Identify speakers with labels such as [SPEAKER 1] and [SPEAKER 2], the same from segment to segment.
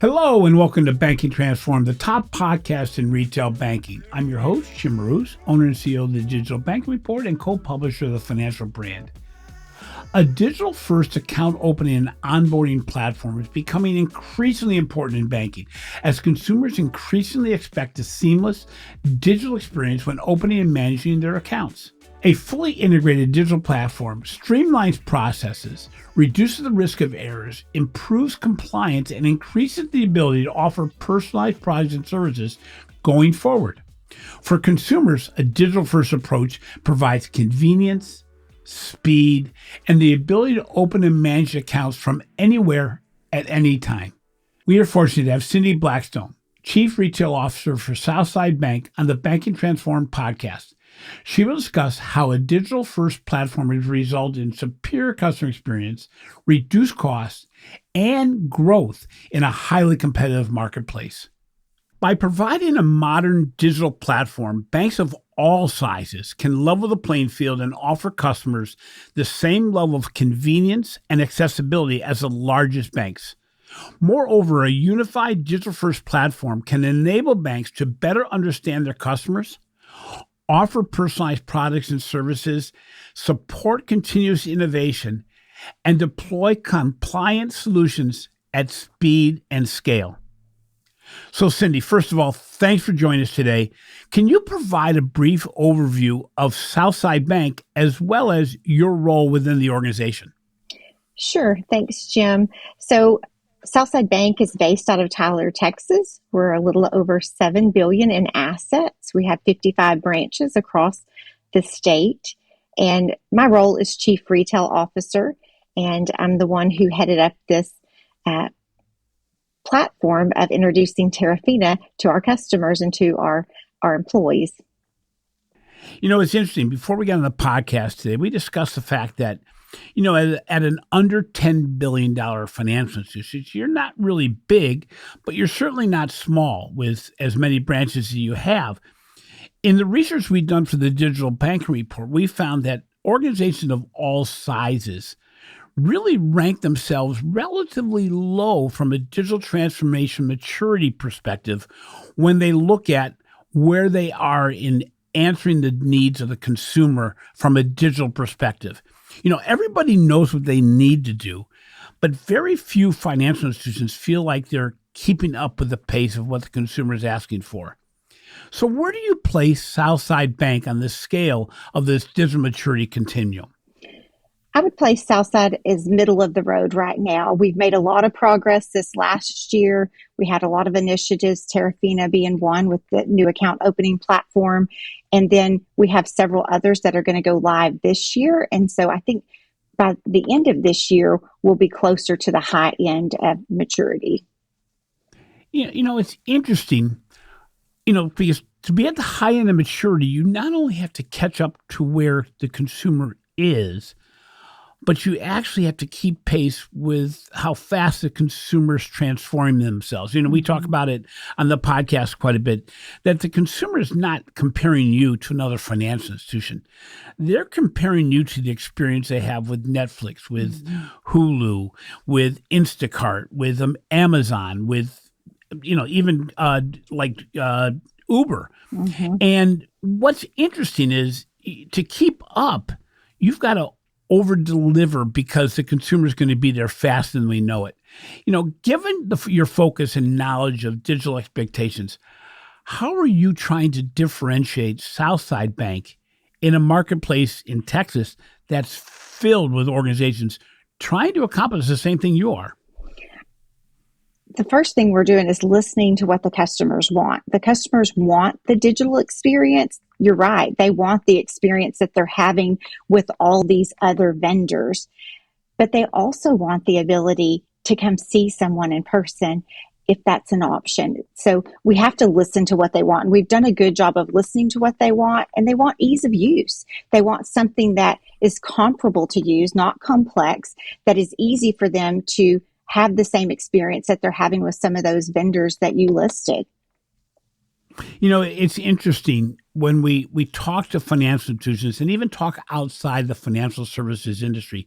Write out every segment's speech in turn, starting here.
[SPEAKER 1] Hello and welcome to Banking Transform, the top podcast in retail banking. I'm your host, Jim Maroos, owner and CEO of the Digital Banking Report and co-publisher of the Financial Brand. A digital-first account opening and onboarding platform is becoming increasingly important in banking as consumers increasingly expect a seamless digital experience when opening and managing their accounts. A fully integrated digital platform streamlines processes, reduces the risk of errors, improves compliance, and increases the ability to offer personalized products and services going forward. For consumers, a digital-first approach provides convenience, speed, and the ability to open and manage accounts from anywhere at any time. We are fortunate to have Cindy Blackstone, Chief Retail Officer for Southside Bank, on the Banking Transform podcast. She will discuss how a digital-first platform has resulted in superior customer experience, reduced costs, and growth in a highly competitive marketplace. By providing a modern digital platform, banks of all sizes can level the playing field and offer customers the same level of convenience and accessibility as the largest banks. Moreover, a unified digital-first platform can enable banks to better understand their customers, offer personalized products and services, support continuous innovation, and deploy compliant solutions at speed and scale. So, Cindy, first of all, thanks for joining us today. Can you provide a brief overview of Southside Bank as well as your role within the organization?
[SPEAKER 2] Sure. Thanks, Jim. So Southside Bank is based out of Tyler, Texas. We're a little over $7 billion in assets. We have 55 branches across the state. And my role is Chief Retail Officer, and I'm the one who headed up this platform of introducing Terafina to our customers and to our employees.
[SPEAKER 1] You know, it's interesting. Before we got on the podcast today, we discussed the fact that at an under $10 billion financial institution, you're not really big, but you're certainly not small with as many branches as you have. In the research we've done for the Digital Banking Report, we found that organizations of all sizes really rank themselves relatively low from a digital transformation maturity perspective when they look at where they are in answering the needs of the consumer from a digital perspective. Everybody knows what they need to do, but very few financial institutions feel like they're keeping up with the pace of what the consumer is asking for. So where do you place Southside Bank on the scale of this digital maturity continuum?
[SPEAKER 2] I would place Southside as middle of the road right now. We've made a lot of progress this last year. We had a lot of initiatives, Terafina being one with the new account opening platform. And then we have several others that are going to go live this year. And so I think by the end of this year, we'll be closer to the high end of maturity.
[SPEAKER 1] It's interesting, because to be at the high end of maturity, you not only have to catch up to where the consumer is, but you actually have to keep pace with how fast the consumer's transforming themselves. We talk about it on the podcast quite a bit, that the consumer is not comparing you to another financial institution. They're comparing you to the experience they have with Netflix, with Hulu, with Instacart, with Amazon, with, even Uber. And what's interesting is to keep up, you've got to over-deliver because the consumer is going to be there faster than we know it. Given your focus and knowledge of digital expectations, how are you trying to differentiate Southside Bank in a marketplace in Texas that's filled with organizations trying to accomplish the same thing you are?
[SPEAKER 2] The first thing we're doing is listening to what the customers want. The customers want the digital experience. You're right. They want the experience that they're having with all these other vendors, but they also want the ability to come see someone in person if that's an option. So we have to listen to what they want. And we've done a good job of listening to what they want, and they want ease of use. They want something that is comparable to use, not complex, that is easy for them to have the same experience that they're having with some of those vendors that you listed.
[SPEAKER 1] It's interesting when we talk to financial institutions and even talk outside the financial services industry.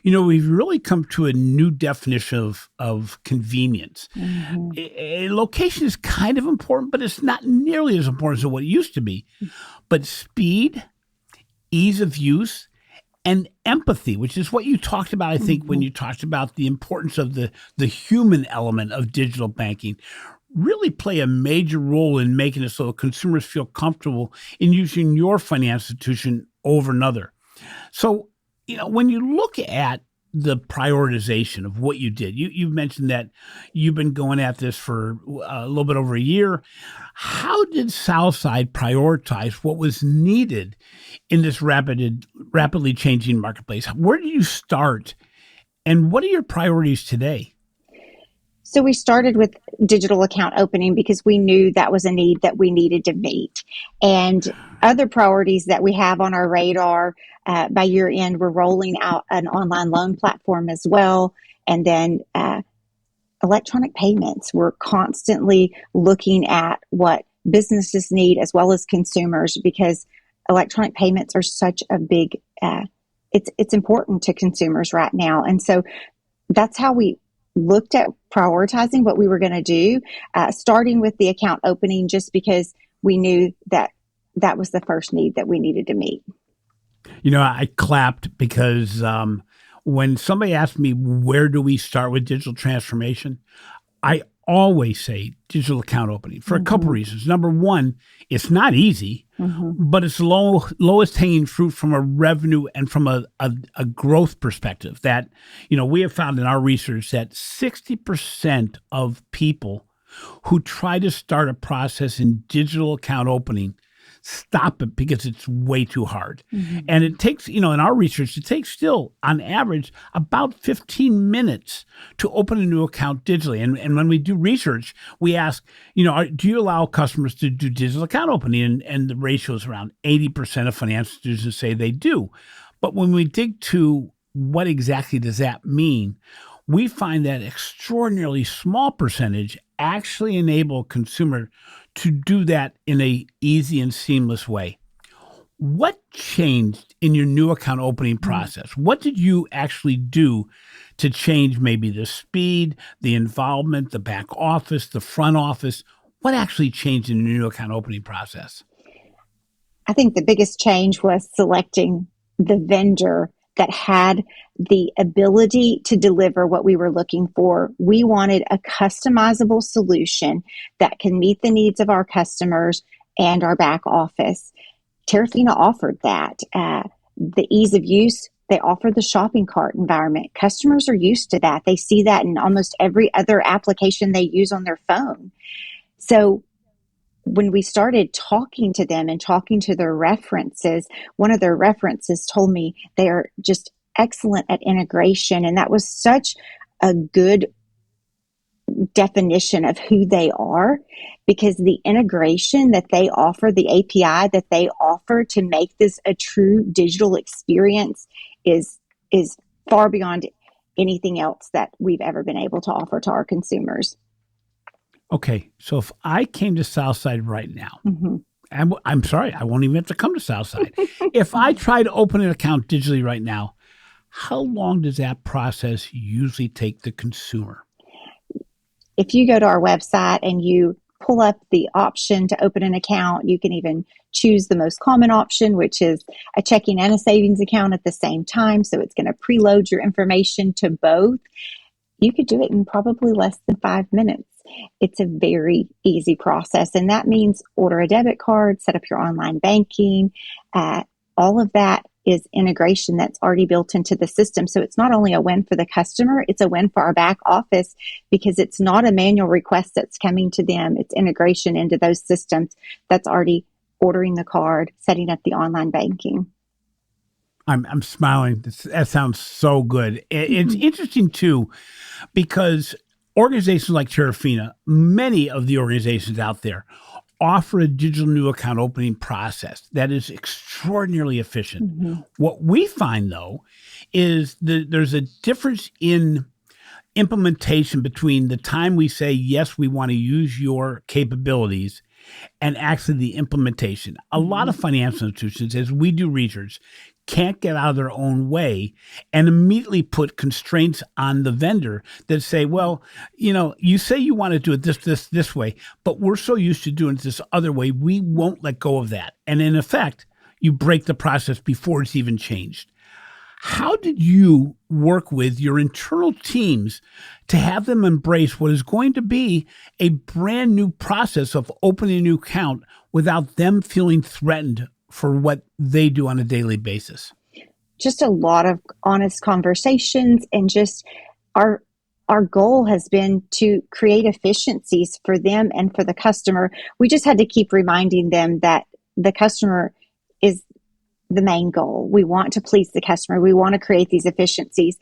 [SPEAKER 1] We've really come to a new definition of convenience.
[SPEAKER 2] Hmm.
[SPEAKER 1] Location is kind of important, but it's not nearly as important as what it used to be. But speed, ease of use, and empathy, which is what you talked about, I think, when
[SPEAKER 2] Hmm.
[SPEAKER 1] you talked about the importance of the human element of digital banking, really play a major role in making it so consumers feel comfortable in using your financial institution over another. So, when you look at the prioritization of what you did, you've mentioned that you've been going at this for a little bit over a year. How did Southside prioritize what was needed in this rapidly changing marketplace? Where did you start, and what are your priorities today?
[SPEAKER 2] So we started with digital account opening because we knew that was a need that we needed to meet. And other priorities that we have on our radar by year end, we're rolling out an online loan platform as well. And then electronic payments. We're constantly looking at what businesses need as well as consumers because electronic payments are such a big it's important to consumers right now. And so that's how we looked at prioritizing what we were going to do, starting with the account opening, just because we knew that that was the first need that we needed to meet.
[SPEAKER 1] I clapped because when somebody asks me, where do we start with digital transformation? I always say digital account opening for a couple
[SPEAKER 2] Mm-hmm.
[SPEAKER 1] reasons. Number one, it's not easy,
[SPEAKER 2] Mm-hmm.
[SPEAKER 1] but it's lowest hanging fruit from a revenue and from a growth perspective. That, we have found in our research that 60% of people who try to start a process in digital account opening stop it because it's way too hard.
[SPEAKER 2] Mm-hmm.
[SPEAKER 1] And it takes, in our research, it takes still on average about 15 minutes to open a new account digitally. And when we do research, we ask, do you allow customers to do digital account opening? And the ratio is around 80% of financial institutions say they do. But when we dig to what exactly does that mean, we find that extraordinarily small percentage actually enable a consumer to do that in a easy and seamless way. What changed in your new account opening process? What did you actually do to change maybe the speed, the involvement, the back office, the front office? What actually changed in your new account opening process?
[SPEAKER 2] I think the biggest change was selecting the vendor that had the ability to deliver what we were looking for. We wanted a customizable solution that can meet the needs of our customers and our back office. Terrafina offered that. The ease of use, they offer the shopping cart environment. Customers are used to that. They see that in almost every other application they use on their phone. So when we started talking to them and talking to their references, one of their references told me they are just excellent at integration. And that was such a good definition of who they are because the integration that they offer, the API that they offer to make this a true digital experience is far beyond anything else that we've ever been able to offer to our consumers.
[SPEAKER 1] Okay, so if I came to Southside right now,
[SPEAKER 2] Mm-hmm.
[SPEAKER 1] I'm sorry, I won't even have to come to Southside. If I try to open an account digitally right now, how long does that process usually take the consumer?
[SPEAKER 2] If you go to our website and you pull up the option to open an account, you can even choose the most common option, which is a checking and a savings account at the same time. So it's going to preload your information to both. You could do it in probably less than 5 minutes. It's a very easy process. And that means order a debit card, set up your online banking. All of that is integration that's already built into the system. So it's not only a win for the customer, it's a win for our back office because it's not a manual request that's coming to them. It's integration into those systems that's already ordering the card, setting up the online banking.
[SPEAKER 1] I'm smiling. That sounds so good. It's interesting too, because organizations like Terrafina, many of the organizations out there, offer a digital new account opening process that is extraordinarily efficient.
[SPEAKER 2] Mm-hmm.
[SPEAKER 1] What we find though is that there's a difference in implementation between the time we say, yes, we want to use your capabilities and actually the implementation. A lot of financial institutions, as we do research, can't get out of their own way and immediately put constraints on the vendor that say, well, you say you want to do it this way, but we're so used to doing it this other way, we won't let go of that. And in effect, you break the process before it's even changed. How did you work with your internal teams to have them embrace what is going to be a brand new process of opening a new account without them feeling threatened for what they do on a daily basis?
[SPEAKER 2] Just a lot of honest conversations, and just our goal has been to create efficiencies for them and for the customer. We just had to keep reminding them that the customer is the main goal. We want to please the customer. We want to create these efficiencies.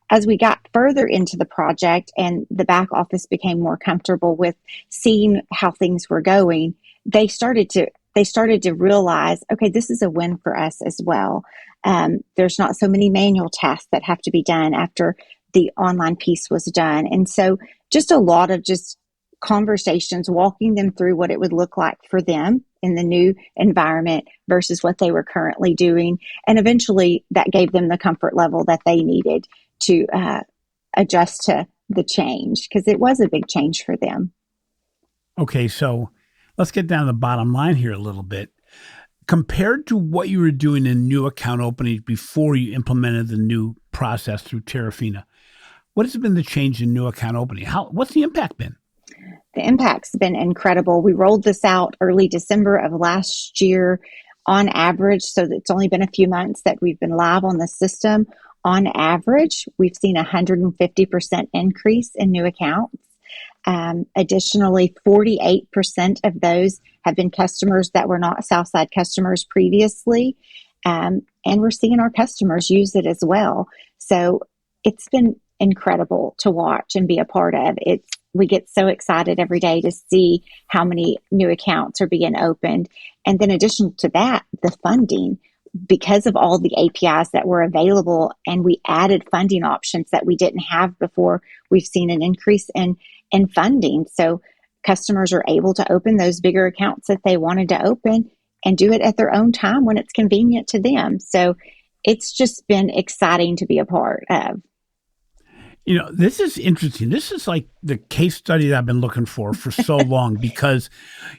[SPEAKER 2] As we got further into the project and the back office became more comfortable with seeing how things were going, they started to realize, okay, this is a win for us as well. There's not so many manual tasks that have to be done after the online piece was done. And so just a lot of just conversations, walking them through what it would look like for them in the new environment versus what they were currently doing. And eventually that gave them the comfort level that they needed to adjust to the change, because it was a big change for them.
[SPEAKER 1] Okay, so let's get down to the bottom line here a little bit. Compared to what you were doing in new account openings before you implemented the new process through Terrafina, what has been the change in new account opening? What's the impact been?
[SPEAKER 2] The impact's been incredible. We rolled this out early December of last year on average. So it's only been a few months that we've been live on the system. On average, we've seen a 150% increase in new accounts. Additionally, 48% of those have been customers that were not Southside customers previously. And we're seeing our customers use it as well. So it's been incredible to watch and be a part of. We get so excited every day to see how many new accounts are being opened. And then additional to that, the funding, because of all the APIs that were available, and we added funding options that we didn't have before, we've seen an increase in funding. So customers are able to open those bigger accounts that they wanted to open and do it at their own time when it's convenient to them. So it's just been exciting to be a part of.
[SPEAKER 1] This is interesting. This is like the case study that I've been looking for so long, because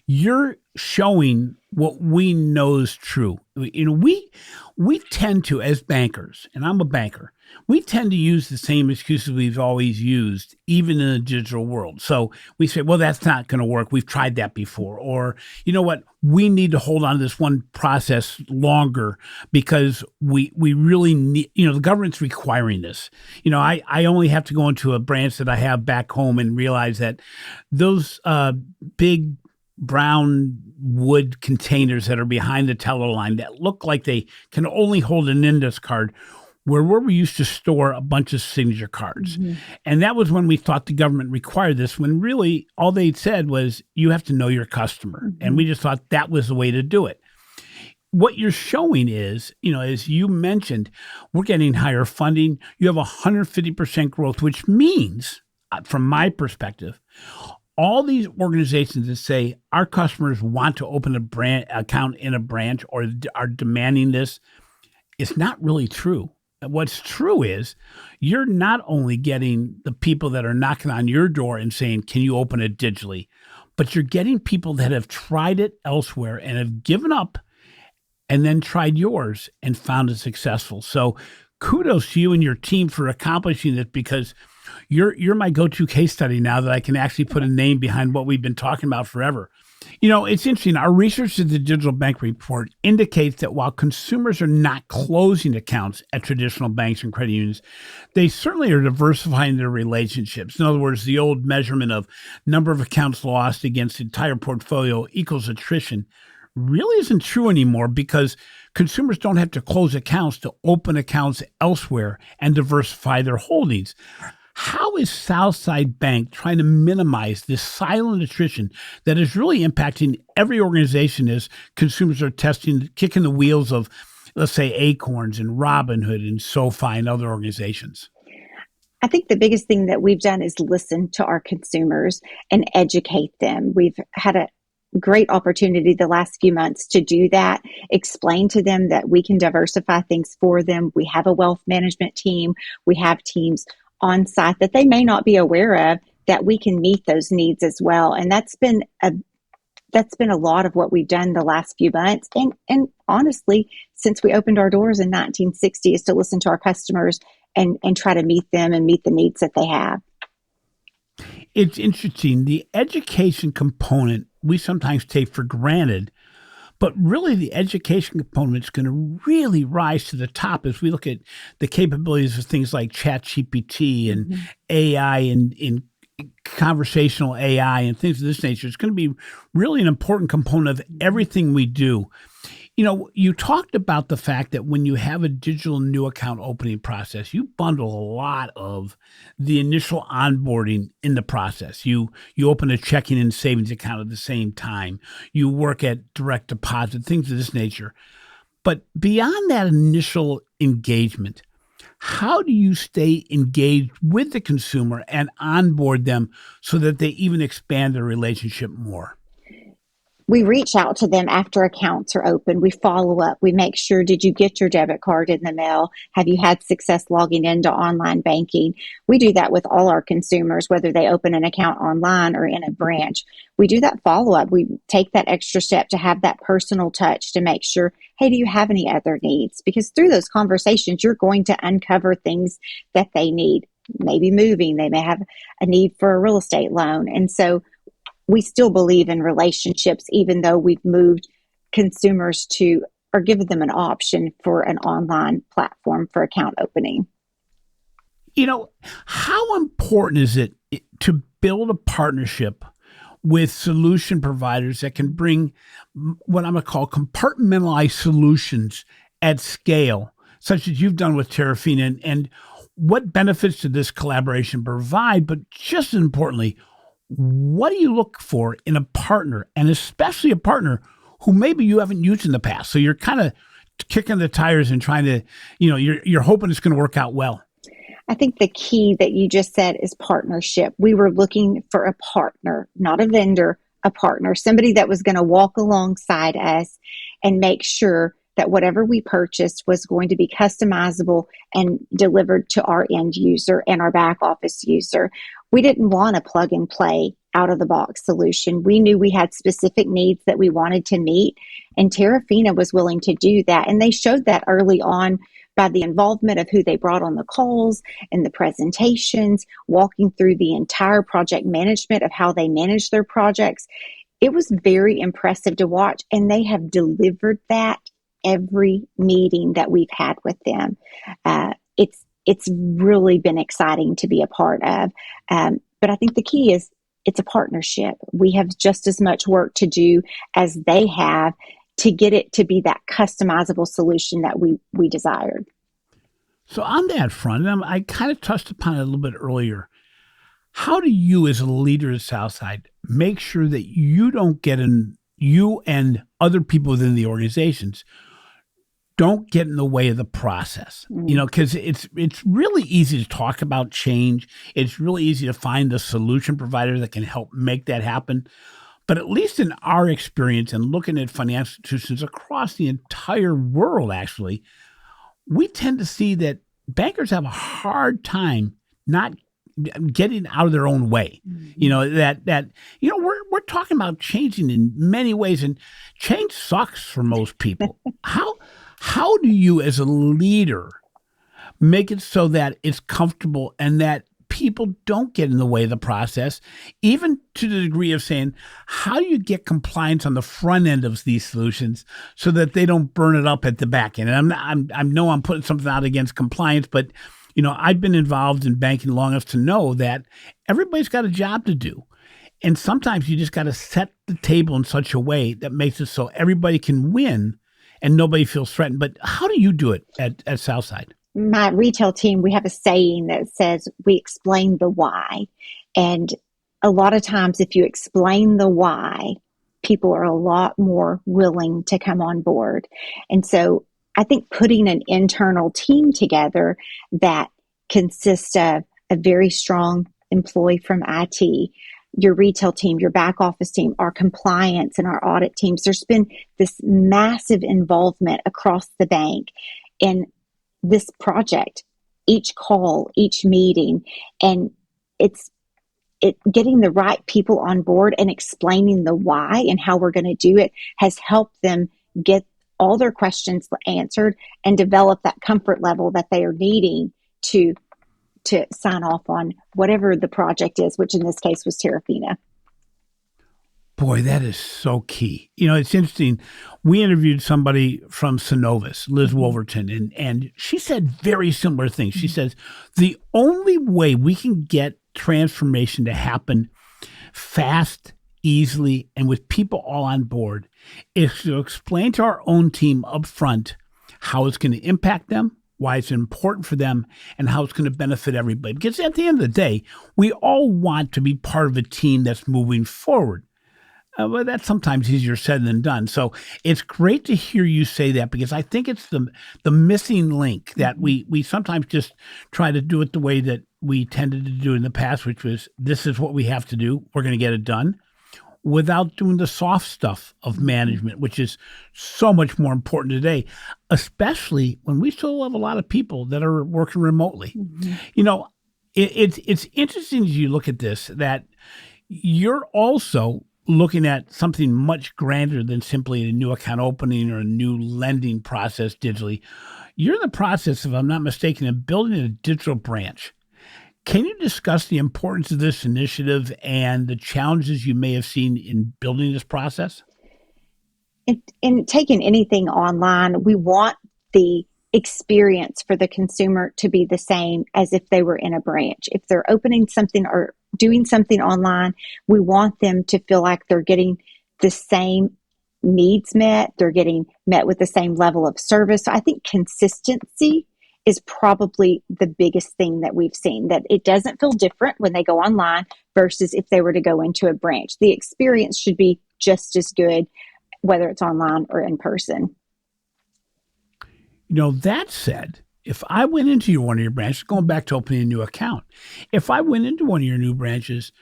[SPEAKER 1] you're showing what we know is true. We tend to, as bankers, and I'm a banker, we tend to use the same excuses we've always used, even in the digital world. So we say, well, that's not going to work. We've tried that before. Or, you know what? We need to hold on to this one process longer because we really need, the government's requiring this. I only have to go into a branch that I have back home and realize that those big brown wood containers that are behind the teller line that look like they can only hold an index card where we used to store a bunch of signature cards. Mm-hmm. And that was when we thought the government required this, when really all they said was you have to know your customer. Mm-hmm. And we just thought that was the way to do it. What you're showing is, as you mentioned, we're getting higher funding. You have 150% growth, which means, from my perspective, all these organizations that say our customers want to open a brand account in a branch or are demanding this, it's not really true. What's true is you're not only getting the people that are knocking on your door and saying, can you open it digitally, but you're getting people that have tried it elsewhere and have given up and then tried yours and found it successful. So kudos to you and your team for accomplishing this, because you're my go-to case study now that I can actually put a name behind what we've been talking about forever. It's interesting. Our research at the Digital Bank Report indicates that while consumers are not closing accounts at traditional banks and credit unions, they certainly are diversifying their relationships. In other words, the old measurement of number of accounts lost against the entire portfolio equals attrition really isn't true anymore, because consumers don't have to close accounts to open accounts elsewhere and diversify their holdings. How is Southside Bank trying to minimize this silent attrition that is really impacting every organization as consumers are kicking the wheels of, let's say, Acorns and Robinhood and SoFi and other organizations?
[SPEAKER 2] I think the biggest thing that we've done is listen to our consumers and educate them. We've had great opportunity the last few months to do that, explain to them that we can diversify things for them. We have a wealth management team. We have teams on site that they may not be aware of, that we can meet those needs as well. And that's been a lot of what we've done the last few months. And honestly, since we opened our doors in 1960, is to listen to our customers and try to meet them and meet the needs that they have.
[SPEAKER 1] It's interesting. The education component we sometimes take for granted, but really the education component is going to really rise to the top as we look at the capabilities of things like ChatGPT and AI and in conversational AI and things of this nature. It's going to be really an important component of everything we do. You know, you talked about the fact that when you have a digital new account opening process, you bundle a lot of the initial onboarding in the process. You open a checking and savings account at the same time. You work at direct deposit, things of this nature. But beyond that initial engagement, how do you stay engaged with the consumer and onboard them so that they even expand their relationship more?
[SPEAKER 2] We reach out to them after accounts are open. We follow up. We make sure, did you get your debit card in the mail? Have you had success logging into online banking? We do that with all our consumers, whether they open an account online or in a branch. We do that follow up. We take that extra step to have that personal touch to make sure, hey, do you have any other needs? Because through those conversations, you're going to uncover things that they need. Maybe moving, they may have a need for a real estate loan. And so we still believe in relationships, even though we've moved consumers to, or given them an option for an online platform for account opening.
[SPEAKER 1] You know, how important is it to build a partnership with solution providers that can bring what I'm going to call compartmentalized solutions at scale, such as you've done with Terrafina, and what benefits did this collaboration provide? But just as importantly, what do you look for in a partner, and especially a partner who maybe you haven't used in the past? So you're kind of kicking the tires and trying to, you're hoping it's going to work out well.
[SPEAKER 2] I think the key that you just said is partnership. We were looking for a partner, not a vendor, a partner, somebody that was going to walk alongside us and make sure that whatever we purchased was going to be customizable and delivered to our end user and our back office user. We didn't want a plug and play out of the box solution. We knew we had specific needs that we wanted to meet, and Terrafina was willing to do that. And they showed that early on by the involvement of who they brought on the calls and the presentations, walking through the entire project management of how they manage their projects. It was very impressive to watch, and they have delivered that every meeting that we've had with them. It's really been exciting to be a part of. But I think the key is it's a partnership. We have just as much work to do as they have to get it to be that customizable solution that we desired. So
[SPEAKER 1] on that front, and I kind of touched upon it a little bit earlier, how do you as a leader at Southside make sure that you don't get in, you and other people within the organizations don't get in the way of the process, because it's really easy to talk about change. It's really easy to find the solution provider that can help make that happen. But at least in our experience and looking at financial institutions across the entire world, actually, we tend to see that bankers have a hard time not getting out of their own way. We're talking about changing in many ways, and change sucks for most people. How do you as a leader make it so that it's comfortable and that people don't get in the way of the process, even to the degree of saying, how do you get compliance on the front end of these solutions so that they don't burn it up at the back end? And I know I'm putting something out against compliance, but I've been involved in banking long enough to know that everybody's got a job to do. And sometimes you just got to set the table in such a way that makes it so everybody can win and nobody feels threatened. But how do you do it at Southside?
[SPEAKER 2] My retail team, we have a saying that says we explain the why. And a lot of times if you explain the why, people are a lot more willing to come on board. And so I think putting an internal team together that consists of a very strong employee from IT, your retail team, your back office team, our compliance and our audit teams. There's been this massive involvement across the bank in this project, each call, each meeting, and it's getting the right people on board and explaining the why and how we're going to do it has helped them get all their questions answered and develop that comfort level that they are needing to sign off on whatever the project is, which in this case was Terrafina.
[SPEAKER 1] Boy, that is so key. You know, it's interesting. We interviewed somebody from Synovus, Liz Wolverton, and she said very similar things. She says, the only way we can get transformation to happen fast, easily, and with people all on board is to explain to our own team up front how it's going to impact them, why it's important for them, and how it's going to benefit everybody. Because at the end of the day, we all want to be part of a team that's moving forward. But that's sometimes easier said than done. So it's great to hear you say that, because I think it's the missing link that we sometimes just try to do it the way that we tended to do in the past, which was, this is what we have to do, we're going to get it done, without doing the soft stuff of management, which is so much more important today, especially when we still have a lot of people that are working remotely. Mm-hmm. You know, it's interesting as you look at this, that you're also looking at something much grander than simply a new account opening or a new lending process digitally. You're in the process, if I'm not mistaken, of building a digital branch. Can you discuss the importance of this initiative and the challenges you may have seen in building this process?
[SPEAKER 2] In taking anything online, we want the experience for the consumer to be the same as if they were in a branch. If they're opening something or doing something online, we want them to feel like they're getting the same needs met, they're getting met with the same level of service. So I think consistency is probably the biggest thing that we've seen, that it doesn't feel different when they go online versus if they were to go into a branch. The experience should be just as good, whether it's online or in person.
[SPEAKER 1] You know, that said, if I went into one of your branches, going back to opening a new account, if I went into one of your new branches,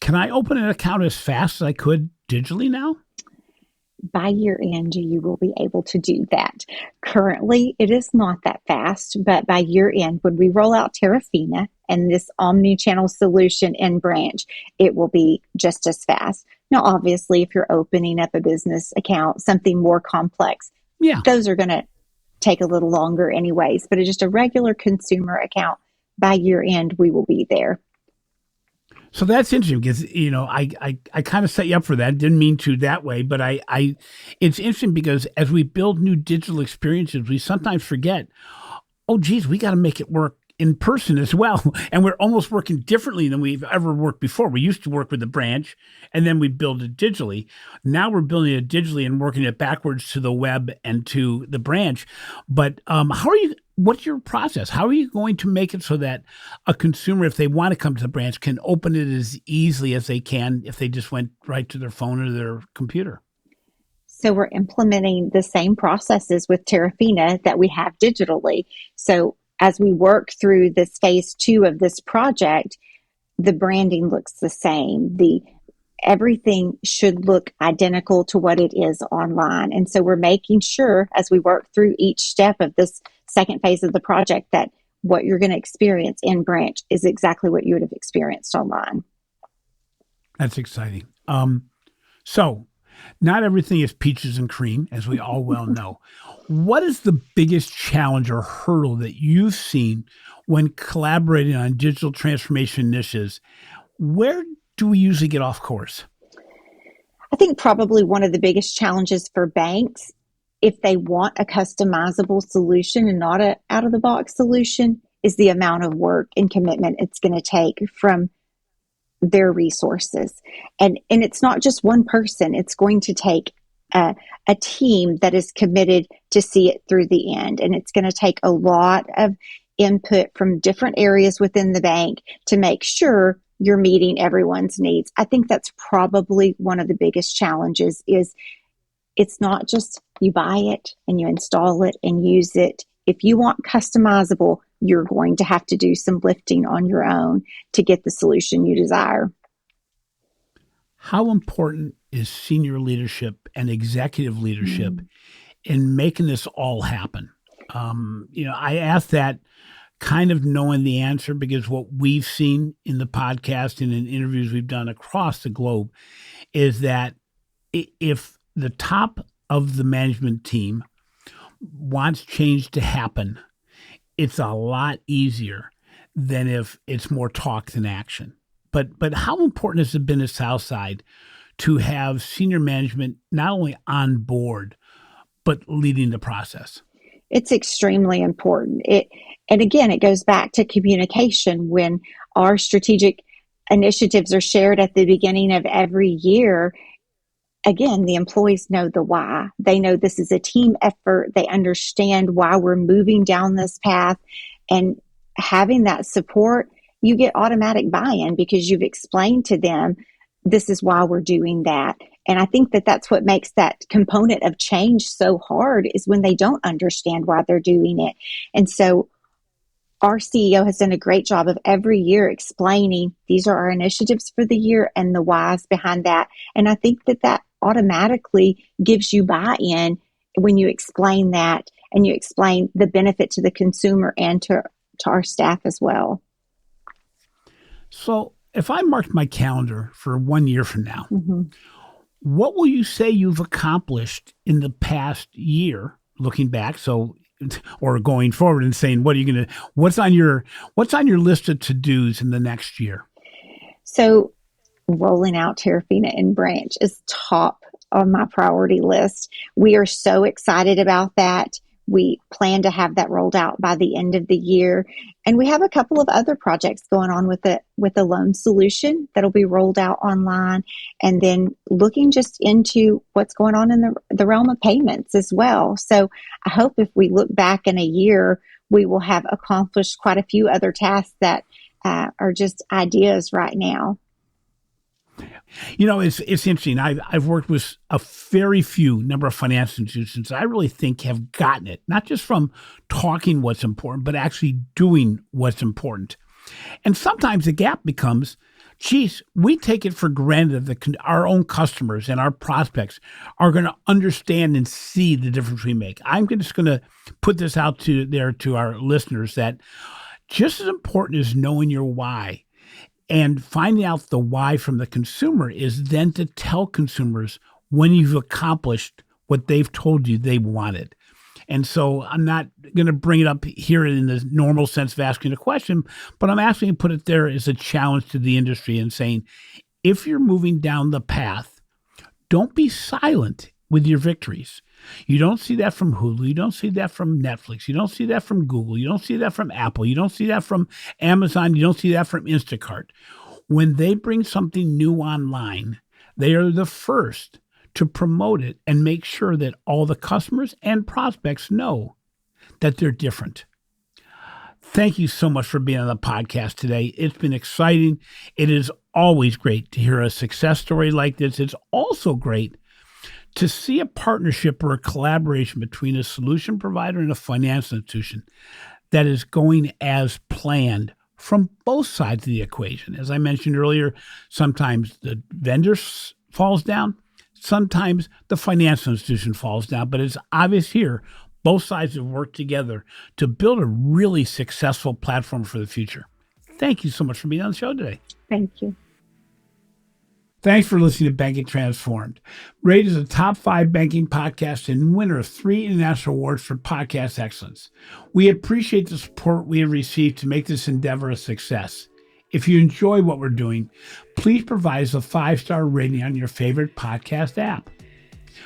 [SPEAKER 1] can I open an account as fast as I could digitally now?
[SPEAKER 2] By year end, you will be able to do that. Currently, it is not that fast, but by year end, when we roll out Terrafina and this omni-channel solution in branch, it will be just as fast. Now, obviously, if you're opening up a business account, something more complex, those are going to take a little longer anyways, but it's just a regular consumer account. By year end, we will be there.
[SPEAKER 1] So that's interesting, because, you know, I kind of set you up for that. Didn't mean to that way, but it's interesting because as we build new digital experiences, we sometimes forget, oh, geez, we got to make it work in person as well. And we're almost working differently than we've ever worked before. We used to work with the branch and then we build it digitally. Now we're building it digitally and working it backwards to the web and to the branch. But what's your process? How are you going to make it so that a consumer, if they want to come to the branch, can open it as easily as they can if they just went right to their phone or their computer?
[SPEAKER 2] So we're implementing the same processes with Terrafina that we have digitally. So as we work through this phase 2 of this project, the branding looks the same. Everything should look identical to what it is online. And so we're making sure as we work through each step of this second phase of the project that what you're going to experience in branch is exactly what you would have experienced online.
[SPEAKER 1] That's exciting. So not everything is peaches and cream, as we all well know. What is the biggest challenge or hurdle that you've seen when collaborating on digital transformation initiatives? Where do we usually get off course?
[SPEAKER 2] I think probably one of the biggest challenges for banks, if they want a customizable solution and not an out-of-the-box solution, is the amount of work and commitment it's going to take from their resources. And it's not just one person. It's going to take a team that is committed to see it through the end. And it's going to take a lot of input from different areas within the bank to make sure you're meeting everyone's needs. I think that's probably one of the biggest challenges is it's not just you buy it and you install it and use it. If you want customizable, you're going to have to do some lifting on your own to get the solution you desire.
[SPEAKER 1] How important is senior leadership and executive leadership in making this all happen? I ask that kind of knowing the answer because what we've seen in the podcast and in interviews we've done across the globe is that if the top of the management team wants change to happen, it's a lot easier than if it's more talk than action. But how important has it been at Southside to have senior management not only on board, but leading the process?
[SPEAKER 2] It's extremely important. And again, it goes back to communication. When our strategic initiatives are shared at the beginning of every year, again, the employees know the why. They know this is a team effort. They understand why we're moving down this path. And having that support, you get automatic buy-in because you've explained to them, this is why we're doing that. And I think that that's what makes that component of change so hard, is when they don't understand why they're doing it. And so our CEO has done a great job of every year explaining these are our initiatives for the year and the whys behind that. And I think that that automatically gives you buy-in when you explain that, and you explain the benefit to the consumer and to our staff as well.
[SPEAKER 1] So if I marked my calendar for 1 year from now, what will you say you've accomplished in the past year, looking back? So, or going forward and saying, what's on your list of to-dos in the next year?
[SPEAKER 2] So rolling out Terrafina and Branch is top on my priority list. We are so excited about that. We plan to have that rolled out by the end of the year. And we have a couple of other projects going on with a loan solution that'll be rolled out online. And then looking just into what's going on in the realm of payments as well. So I hope if we look back in a year, we will have accomplished quite a few other tasks that are just ideas right now.
[SPEAKER 1] It's interesting. I've worked with a very few number of financial institutions I really think have gotten it, not just from talking what's important, but actually doing what's important. And sometimes the gap becomes, geez, we take it for granted that our own customers and our prospects are going to understand and see the difference we make. I'm just going to put this out to our listeners that just as important as knowing your why and finding out the why from the consumer is then to tell consumers when you've accomplished what they've told you they wanted. And so I'm not going to bring it up here in the normal sense of asking a question, but I'm asking to put it there as a challenge to the industry and saying, if you're moving down the path, don't be silent with your victories. You don't see that from Hulu. You don't see that from Netflix. You don't see that from Google. You don't see that from Apple. You don't see that from Amazon. You don't see that from Instacart. When they bring something new online, they are the first to promote it and make sure that all the customers and prospects know that they're different. Thank you so much for being on the podcast today. It's been exciting. It is always great to hear a success story like this. It's also great to see a partnership or a collaboration between a solution provider and a financial institution that is going as planned from both sides of the equation. As I mentioned earlier, sometimes the vendor falls down, sometimes the financial institution falls down, but it's obvious here, both sides have worked together to build a really successful platform for the future. Thank you so much for being on the show today.
[SPEAKER 2] Thank you.
[SPEAKER 1] Thanks for listening to Banking Transformed. Rated as a top 5 banking podcast and winner of 3 international awards for podcast excellence. We appreciate the support we have received to make this endeavor a success. If you enjoy what we're doing, please provide us a 5-star rating on your favorite podcast app.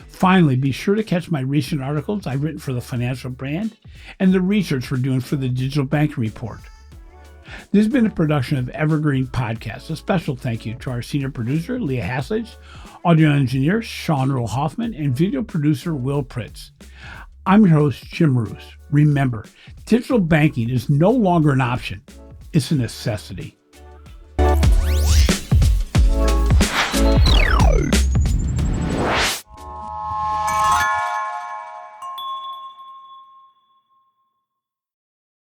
[SPEAKER 1] Finally, be sure to catch my recent articles I've written for the Financial Brand and the research we're doing for the Digital Banking Report. This has been a production of Evergreen Podcast. A special thank you to our senior producer, Leah Haslage, audio engineer, Sean Earl Hoffman, and video producer, Will Pritz. I'm your host, Jim Roos. Remember, digital banking is no longer an option. It's a necessity.